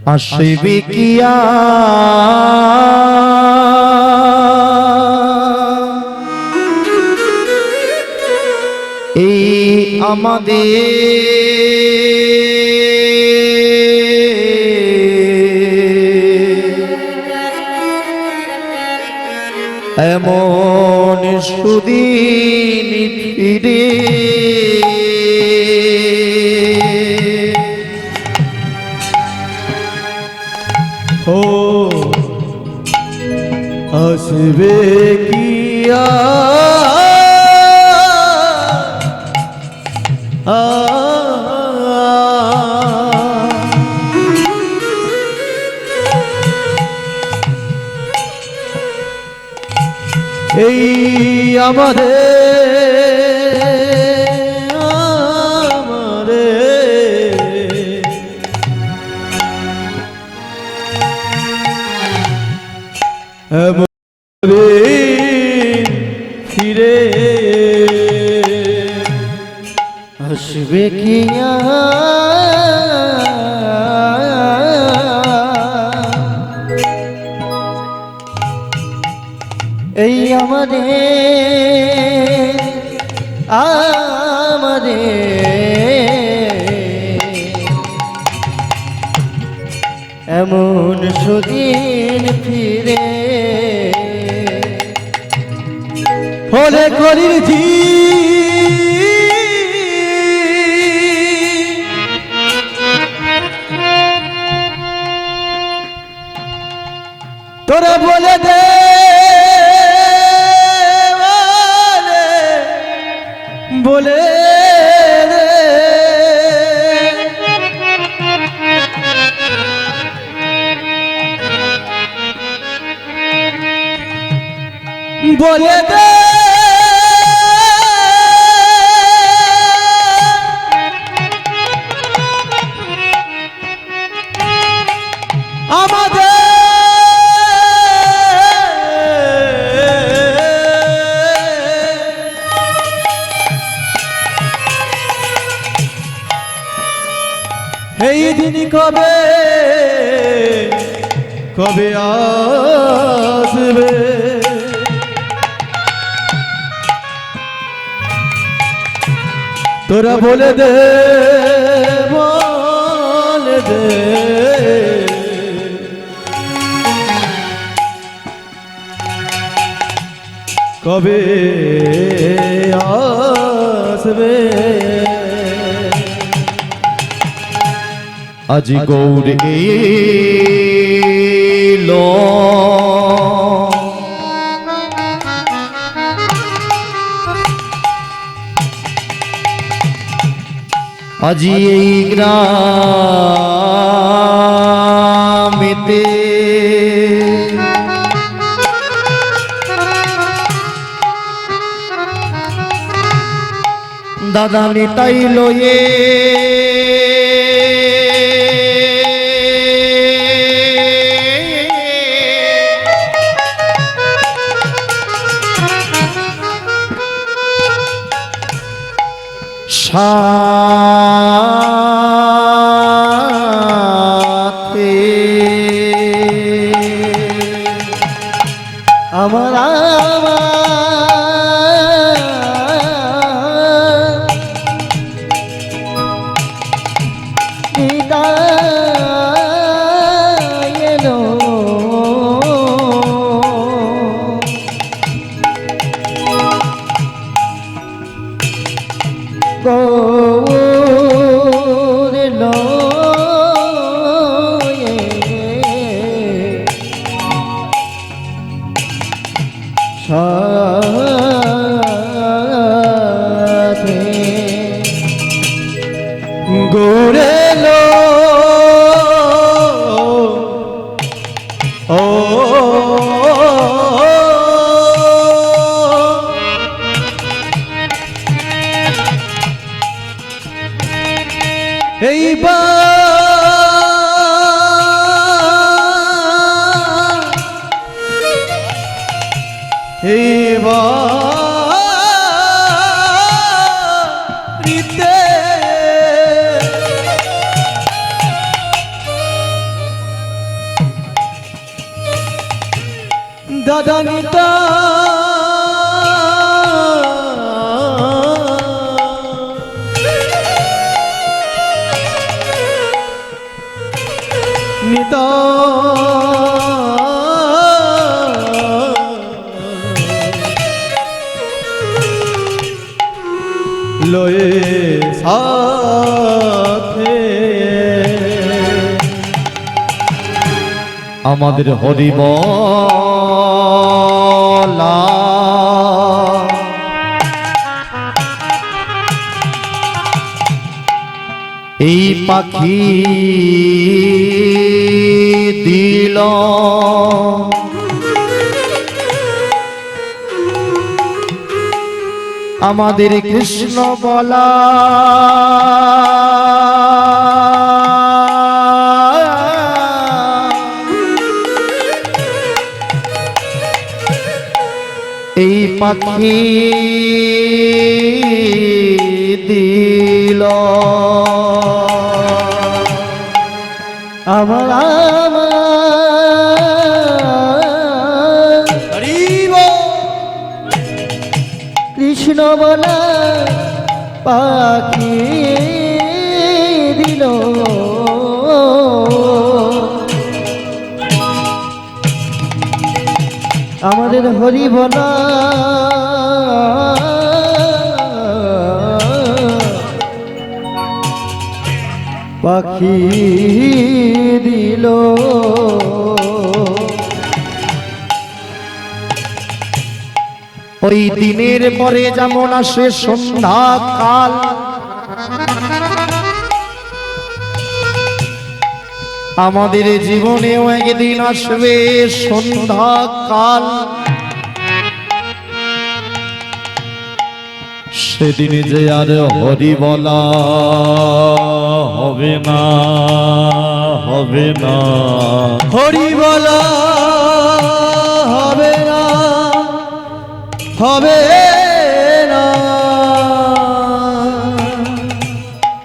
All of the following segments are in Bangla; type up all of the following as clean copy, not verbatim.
আসবে কি এই আমাদের এমন সুদিন ফিরে ও আসবে কি এই ফিরে আসবে কি এই আমাদের এমন সুদিন ফিরে হলে করেছি তোরা বলে দে বলে বলে দে আমাদের এই দিন কবে কবে আসবে তোরা বলে দে কবে আসবে আজ গৌর এলো আজি এই গ্রামেতে দাদা নিতাইল এ সাথে আমার দাদা নিতা নিতা লয়ে সাথে আমাদের হরিবলা এই পাখি দিল আমাদের কৃষ্ণ বলা এই পাখি দিল আমার কৃষ্ণ বলা পাখি দিল আমাদের হরি বলা পাখি দিল ওই দিনের পরে যেমন আসে সন্ধ্যা কাল আমাদের জীবনেও একদিন আসবে সন্ধ্যা কাল সেদিন যে আর হরি বলা হবে না হবে না হরি বলা হবে না হবে না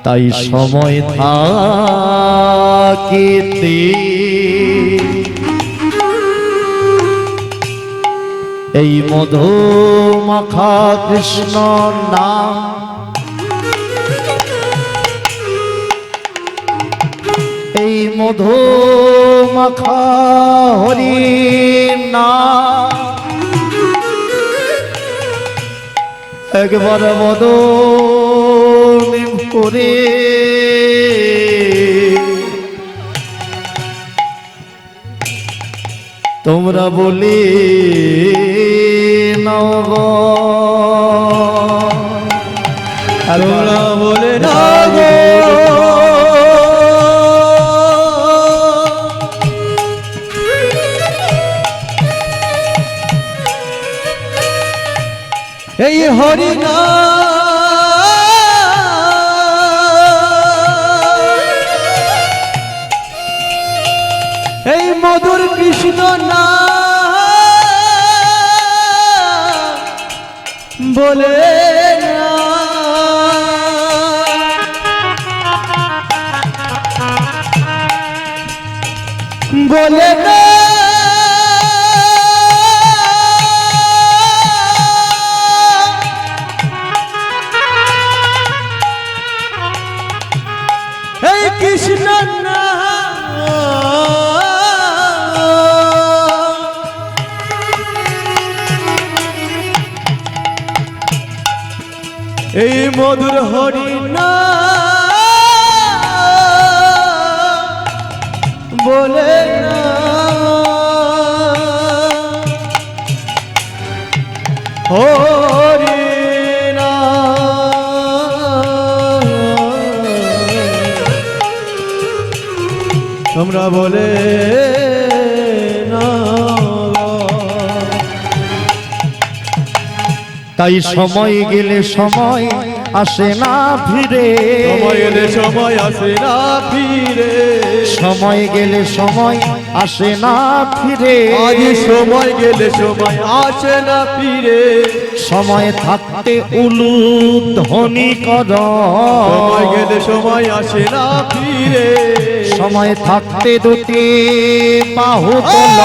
তাই সময় থাকিতে এই মধু মাখা কৃষ্ণ নাম এই মধু মাখা হরি নাম একবার বদন করে তোমরা বলে নাও গো তোমরা বলে নাও গো এই হরি এই মধুর কৃষ্ণ না বলে না বলে না এই কৃষ্ণ না এই মধুর হরি না বলে না হরি না তোমরা বলে না তাই সময় গেলে সময় আসে না ফিরে সময় এলে সময় আসে না ফিরে সময় গেলে সময় আসে না ফিরে আজ সময় গেলে সময় আসে না ফিরে সময় থাকতে উলু ধ্বনি কর সময় গেলে সময় আসে না ফিরে সময় থাকতে দুটি বাহু তোল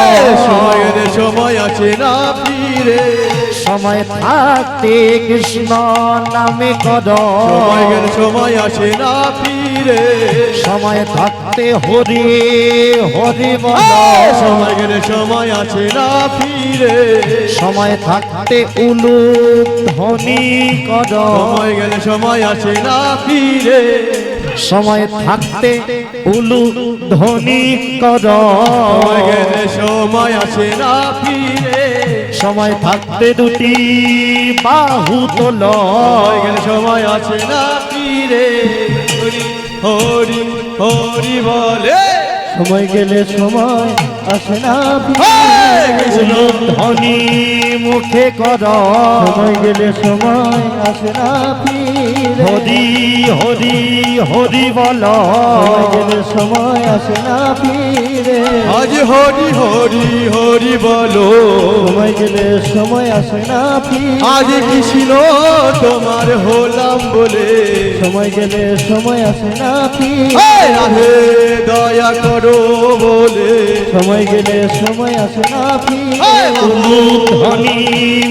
সময় গেলে সময় আসে না ফিরে সময় থাকতে কৃষ্ণ নামে কর সময় গেলে সময় আসে না ফিরে সময় থাকতে হরি হরি বল সময় গেলে সময় আসে না ফিরে সময় থাকতে উলু ধ্বনি কর সময় গেলে সময় আসে না ফিরে সময় থাকতে উলু ধ্বনি কর সময় গেলে সময় আসে না ফিরে সময় থাকতে দুটি বাহু তোল সময় গেলে সময় আসে না ফিরে হরি হরি বলে সময় গেলে সময় আসে না কৃষ্ণ ধ্বনি মুখে কর সময় গেলে সময় আসে না হরি হরি হরি বল সময় গেলে সময় আসে না ফিরে আজ হরি হরি হরি বলো সময় গেলে সময় আসে না আজ কৃষ্ণ তোমার হলাম বলে সময় গেলে সময় আসে না রাধে দয়া করো বলে সময় গেলে সময় আসে না ধ্বনি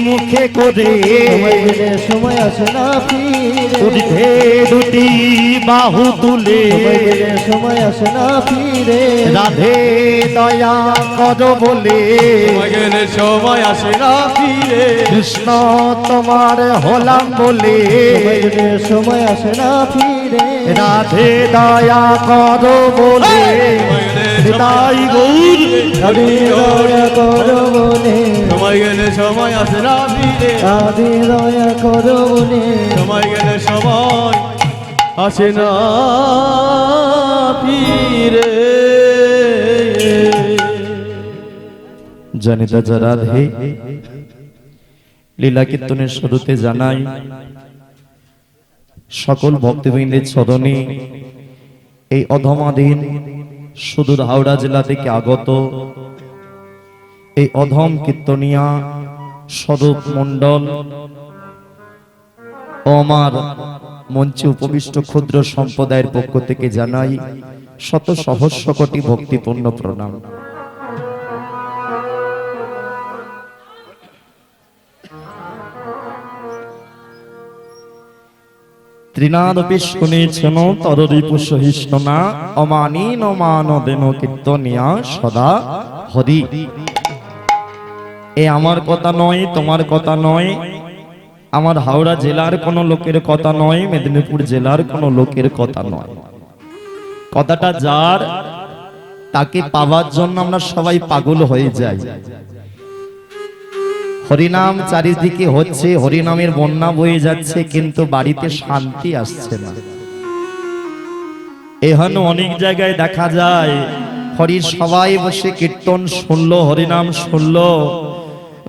মুখে করে সময় গেলে সময় আসে না ফিরে দুটি বাহু তুলে সময় গেলে সময় আসে না ফিরে রাধে দয়া কর বলে সময় গেলে সময় আসে না ফিরে কৃষ্ণ তোমার হলাম বলে সময় গেলে সময় আসে না ফিরে রাধে দয়া কর বলে তাই গৌর রাধে দয়া কর বলে সময় গেলে সময় আসে না ফিরে রাধে দয়া কর বলে সময় গেলে সময় আসে না ফিরে জনিতা যা রাধে লীলা কীর্তনের শুরুতে জানাই সকল ভক্তবৃন্দের চরণে এই অধমাধীন সুদূর হাওড়া জেলা থেকে আগত এই অধম কীর্তনিয়া স্বরূপ মণ্ডল ও আমার মঞ্চে উপবিষ্ট ক্ষুদ্র সম্প্রদায়ের পক্ষ থেকে জানাই শত সহস্র কোটি ভক্তিপূর্ণ প্রণাম। ত্রিনাদপি শুনেছেন তররিপু সহিষ্ণুনা অমানীন মানদেন কীর্তনিয়া সদা হরি। এ আমার কথা নয়, তোমার কথা নয়, আমার হাওড়া জেলার কোনো লোকের কথা নয়, মেদিনীপুর জেলার কোনো লোকের কথা নয়। কথাটা যার, তাকে পাওয়ার জন্য আমরা সবাই পাগল হয়ে যাই। হরিনাম চারিদিকে হচ্ছে, হরিনামের বন্যা বয়ে যাচ্ছে, কিন্তু বাড়িতে শান্তি আসছে না। এখানে অনেক জায়গায় দেখা যায় হরির সবাই বসে কীর্তন শুনলো, হরিনাম শুনলো,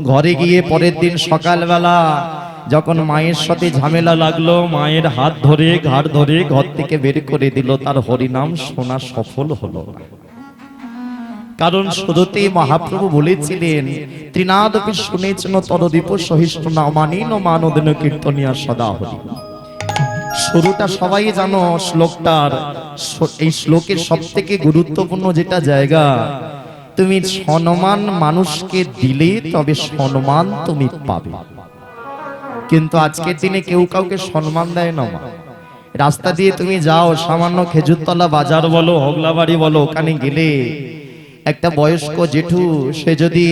ঘরে গিয়ে পরের দিন সকালবেলা যখন মায়ের সাথে ঝামেলা লাগলো, মায়ের হাত ধরে ঘাড় ধরে ঘর থেকে বের করে দিল, তার হরিনাম শোনা সফল হলো না। কারণ শুরুতেই মহাপ্রভু বলেছিলেন ত্রিনাদপি শুনেছেন তরদীপ সহিষ্ণুনা অমানীন মানদেন কীর্তনিয়া সদা হরি। শুরুটা সবাই জানো শ্লোকটার। এই শ্লোকের সব থেকে গুরুত্বপূর্ণ যেটা জায়গা, তুমি সম্মান মানুষকে দিলে তবে সম্মান তুমি পাবে। কিন্তু আজকের দিনে কেউ কাউকে সম্মান দেয় না। রাস্তা দিয়ে তুমি যাও, সামান্য খেজুরতলা বাজার বলো, হগলাবাড়ি বলো, ওখানে গেলে একটা বয়স্ক জেঠু সে যদি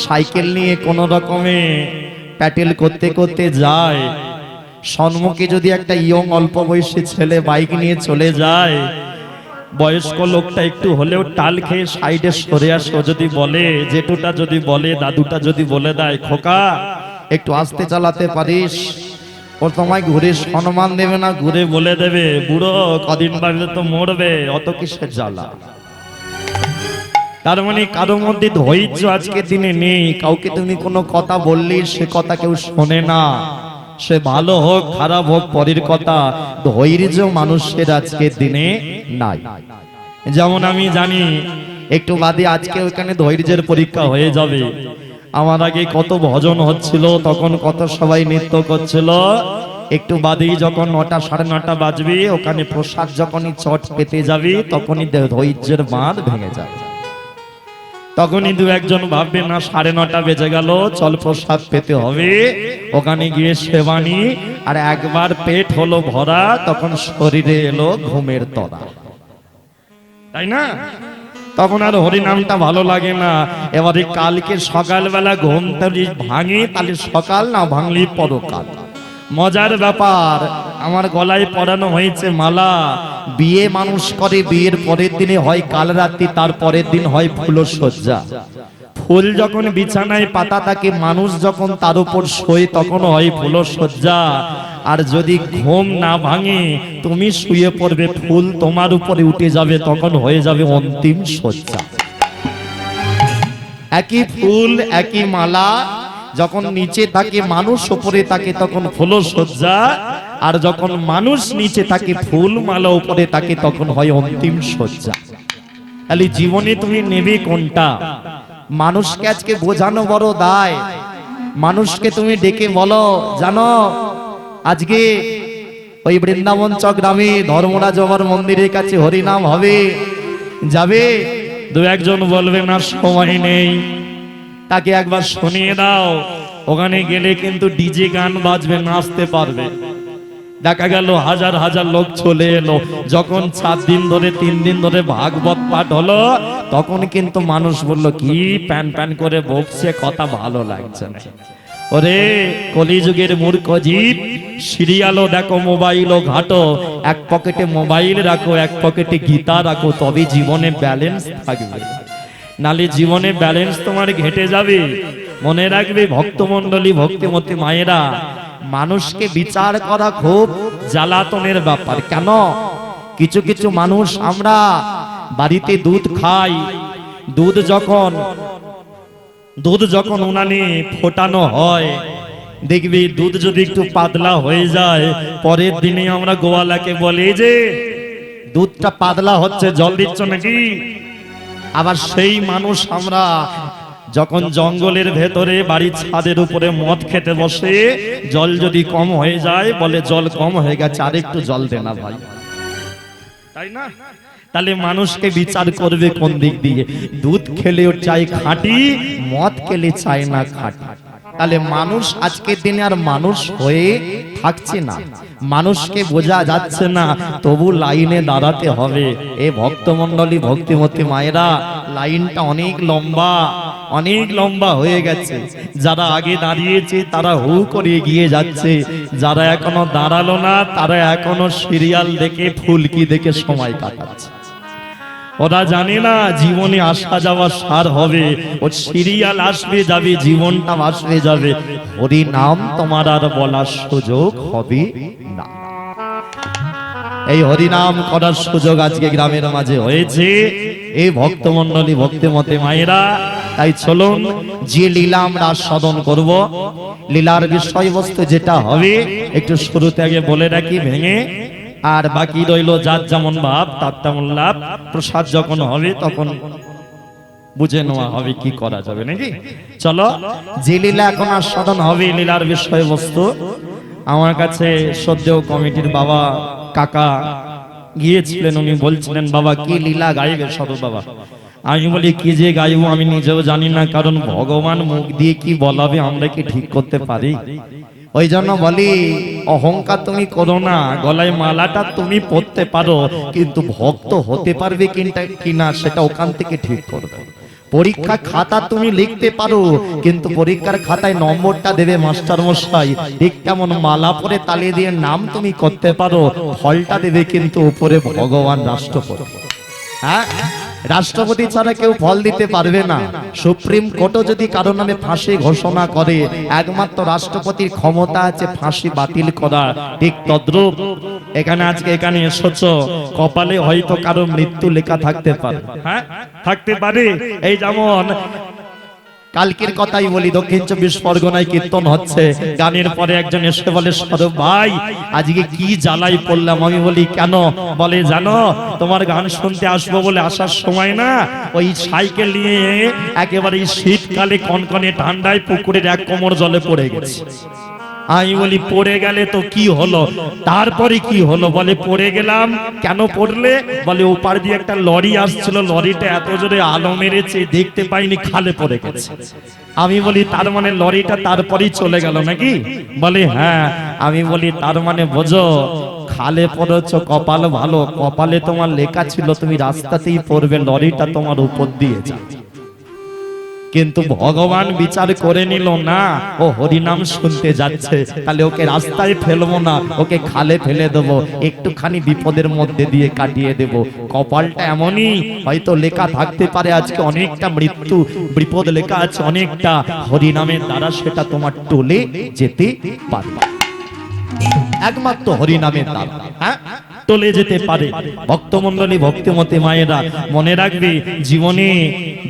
সাইকেল নিয়ে কোনো রকমে প্যাটেল করতে করতে যায়, সম্মুখে যদি একটা ইয়ং অল্প বয়সী ছেলে বাইক নিয়ে চলে যায়, বয়স্ক লোকটা একটু হলেও টাল খেয়ে সাইডে সরে আসো, যদি বলে জেঠুটা যদি বলে, দাদুটা যদি বলে দেয় খোকা একটু আস্তে চালাতে পারিস, ও তোমায় ঘুরে সম্মান দেবে না, ঘুরে বলে দেবে বুড়ো কদিন বাদে তো মরবে, অত কিসের জ্বালা। তার মানে কারোর মধ্যে ধৈর্য আজকের দিনে নেই। কাউকে তুমি কোনো কথা বললেই সে কথা কেউ শোনে না, সে ভালো হোক খারাপ হোক পরের কথা, ধৈর্য মানুষের আজকের দিনে নাই। যেমন আমি জানি একটু বাদে আজকে ওখানে ধৈর্যের পরীক্ষা হয়ে যাবে। আমার আগে কত ভজন হচ্ছিল, তখন কত সবাই নৃত্য করছিল, একটু বাদেই যখন 9টা 9:30 বাজবে, ওখানে প্রসাদ যখনই চট পেতে যাবে, তখনই ধৈর্যের বাঁধ ভেঙে যাবে। তখনই দু একজন ভাববে না 9:30 বেজে গেল, চল প্রসাদ পেতে হবে, ওখানে গিয়ে সেবানি। আর একবার পেট হলো ভরা, তখন শরীরে এলো ঘুমের তরা, তাই না? তখন আর হরিনামটা ভালো লাগে না। এবারে কালকে সকালবেলা ঘুমটা যদি ভাঙে, তাহলে সকাল না ভাঙলে পরকাল। মজার ব্যাপার, আমার গলায় পরানো হয়েছে মালা। বিয়ে মানুষ করে, বিয়ের পরের দিনে হয় কাল রাত্রি, তার পরের দিন হয় ফুলসজ্জা। ফুল যখন বিছানায় পাতা থাকে, মানুষ যখন তার উপর শোয়, তখন হয় ফুলসজ্জা। আর যদি ঘুম না ভাঙে, তুমি শুয়ে পড়বে, ফুল তোমার উপরে উঠে যাবে, তখন হয়ে যাবে অন্তিম সজ্জা। একই ফুল একই মালা, যখন নিচে থাকে মানুষ উপরে থাকে তখন ফুলসজ্জা, আর যখন মানুষ নিচে থাকে ফুল মালা উপরে থাকে তখন হয় অন্তিম সজ্জা। তাহলে জীবনে তুমি নেবে কোনটা? মানুষকে আজকে বোঝানো বড় দায়। মানুষকে তুমি ডেকে বলো, জানো আজকে ওই বৃন্দাবন চক গ্রামে ধর্মরাজ বাবার মন্দিরের কাছে হরিনাম হবে, যাবে? দু একজন বলবে না সময় নেই। তাকে একবার শুনিয়ে দাও, ওখানে গেলে কিন্তু ডিজে গান বাজবে, নাচতে পারবে। দেখা গেল হাজার হাজার লোক চলে এলো। যখন 4 দিন ধরে 3 দিন ধরে ভাগবত পাঠ হলো, তখন কিন্তু মানুষ বলল, কি প্যান প্যান করে বকছে, কথা ভালো লাগছে না। ওরে কলিযুগের মূর্খ জীব, সিরিয়ালও দেখো, মোবাইলও ঘাটো, এক পকেটে মোবাইল রাখো, এক পকেটে গীতা রাখো, তবে জীবনে ব্যালেন্স থাকবে, নালে জীবনে ব্যালেন্স তোমার ঘেটে যাবে। মনে রাখবে ভক্তমণ্ডলী, ভক্তিমতী মায়েরা, মানুষকে বিচার করা খুব জ্বালাতনের ব্যাপার। কেন? কিছু কিছু মানুষ, আমরা বাড়িতে দুধ খাই, দুধ যখন উনানে ফোটানো হয়, দেখবি দুধ যদি একটু পাতলা হয়ে যায়, পরের দিনে আমরা গোয়ালাকে বলি যে দুধটা পাতলা হচ্ছে, জল দিচ্ছ নাকি? আবার সেই মানুষ আমরা যখন জঙ্গলের ভেতরে বাড়ির ছাদের উপরে মদ খেতে বসে, জল যদি কম হয়ে যায়, বলে জল কম হয়ে গেছে, আর একটু জল দে না ভাই, তাই না? তাহলে মানুষকে বিচার করবে কোন দিক দিয়ে? দুধ খেলেও চাই খাঁটি, মদ খেলে চাই না খাঁটি। তাহলে মানুষ আজকের দিনে আর মানুষ হয়ে থাকছে না, মানুষকে বোঝা যাচ্ছে না, তবু লাইনে দাঁড়াতে হবে। এ ভক্তমণ্ডলী, ভক্তিমতী মায়েরা, লাইনটা অনেক লম্বা হয়ে গেছে। যারা আগে দাঁড়িয়েছে তারা হু করে এগিয়ে যাচ্ছে, যারা এখনো দাঁড়ালো না তারা এখনো সিরিয়াল দেখে, ফুলকি দেখে সময় কাটাচ্ছে। ওরা জানে না জীবনে আসা যাওয়া সার হবে, ও সিরিয়াল আসবে যাবে, জীবনটা আসবে যাবে, হরি নাম তোমার আর বলার সুযোগ হবে না। এই হরিনাম করার সুযোগ আজকে গ্রামের মাঝে হয়েছে। এই ভক্তমণ্ডলী, ভক্তিমতী মায়েরা, তাই চলুন যে লীলা আমরা আস্বাদন করব, লীলার বিষয়বস্তু যেটা হবে একটু শুরুতে আগে বলে রাখি ভেঙে, আর বাকি রইল যার যেমন ভাব তার তেমন লাভ। প্রসাদ যখন হবে তখন বুঝে নেওয়া হবে কি করা যাবে, নাকি? চলো, যে লীলা এখন আস্বাদন হবে, লীলার বিষয়বস্তু। আমার কাছে শ্রদ্ধেয় কমিটির বাবা কাকা গিয়েছিলেন, উনি বলছিলেন, বাবা কি লীলা গাইবে সরু বাবা? আমি বলি, কি যে গাইবো আমি নিজেও জানি না, কারণ ভগবান মুখ দিয়ে কি বলাবে আমরা কি ঠিক করতে পারি? ওই জন্য বলি, অহংকার তুমি করো না, গলায় মালাটা তুমি পরতে পারো, কিন্তু ভক্ত হতে পারবে কিনা সেটা ওখান থেকে ঠিক করবে। পরীক্ষা খাতা তুমি লিখতে পারো, কিন্তু পরীক্ষার খাতায় নম্বরটা দেবে মাস্টার মশাই, ঠিক তেমন মালা পরে তালি দিয়ে নাম তুমি করতে পারো, ফলটা দেবে কিন্তু উপরে ভগবান, রাষ্ট্রপতি। হ্যাঁ, রাষ্ট্রপতি ছাড়া কেউ ফল দিতে পারবে না। সুপ্রিম কোর্টও যদি কারো নামে ফাঁসি ঘোষণা করে, একমাত্র রাষ্ট্রপতির ক্ষমতা আছে ফাঁসি বাতিল করা। ঠিক তদ্রূপ এখানে এসেছো, কপালে হয়তো কারো মৃত্যু লেখা থাকতে পারে, হ্যাঁ থাকতে পারে। এই যেমন কালকের কথাই বলি, দক্ষিণ 24 পরগনায় কীর্তন হচ্ছে, গানের পরে একজন এসে বলে সরব ভাই আজকে কি জ্বালাই পড়লাম। আমি বলি কেন? বলে জানো তোমার গান শুনতে আসবো বলে আসার সময় না ওই সাইকেল নিয়ে একেবারে শীতকালে কনকনে ঠান্ডায় পুকুরের এক কোমর জলে পড়ে গেছে। আমি বলি পড়ে গেলে তো কি হলো? তারপরে কি হলো? বলে পড়ে গেলাম। কেন পড়লে? বলে ওপার দিয়ে একটা লরি আসছিল, লরিটা এত জোরে আলো মেরেছে দেখতে পাইনি, খালে পড়ে গেছে। আমি বলি তার মানে লরিটা তারপরেই চলে গেল নাকি? বলে হ্যাঁ। আমি বলি তার মানে বোঝো খালে পড়েছ কপাল ভালো, কপালে তোমার লেখা ছিল তুমি রাস্তাতেই পড়বে, লরিটা তোমার উপর দিয়ে যাবে। কিন্তু ভগবান বিচার করে নিল না, ও হরিনাম শুনতে যাচ্ছে, তাহলে ওকে রাস্তায় ফেলবো না, ওকে খালে ফেলে দেবো, একটুখানি বিপদের মধ্যে দিয়ে কাটিয়ে দেব। কপালটা এমনই, হয়তো লেখা থাকতে পারে আজকে অনেকটা মৃত্যু বিপদ লেখা আছে অনেকটা, হরিনামের দ্বারা সেটা তোমার টলে যেতে পারবে, একমাত্র হরিনামের দ্বারা হ্যাঁ টলে যেতে পারে। ভক্তমণ্ডলী ভক্তিমতী মায়েরা মনে রাখবে, জীবনে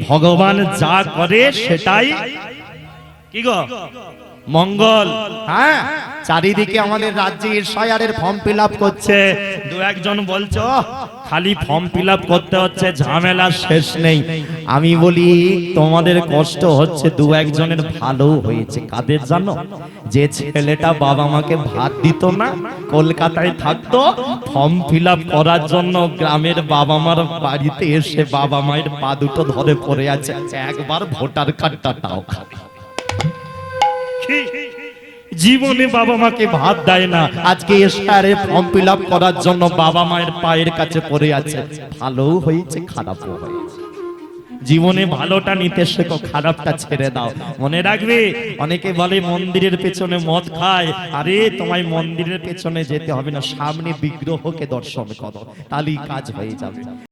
ভগবান যা করে সেটাই কি গো মঙ্গল। হ্যাঁ চারিদিকে আমাদের রাজ্যে এসআইআর ফর্ম ফিল আপ করছে, দু একজন বলছো খালি ফর্ম ফিল আপ করতে হচ্ছে, ঝামেলা শেষ নেই। আমি বলি তোমাদের কষ্ট হচ্ছে, দু একজনের ভালো হয়েছে। কাদের জানো? যে ছেলেটা বাবা মাকে ভাত দিত না, কলকাতায় থাকতো, ফর্ম ফিল আপ করার জন্য গ্রামের বাবা মার বাড়িতে এসে বাবা মায়ের পা দুটো ধরে পড়ে আছে, একবার ভোটার কার্ডটা দাও। জীবনে বাবা মাকে ভাত দেয় না, আজকে এসআরে ফর্ম ফিল আপ করার জন্য বাবা মায়ের পায়ের কাছে পড়ে আছে। ভালো হয়েছে খারাপও হয়েছে, জীবনে ভালোটা নিতে শেখো, খারাপটা ছেড়ে দাও। মনে রাখবে, অনেকে বলে মন্দিরের পেছনে মদ খায়, আরে তোমায় মন্দিরের পেছনে যেতে হবে না, সামনে বিগ্রহকে দর্শন করো, তাহলেই কাজ হয়ে যাবে।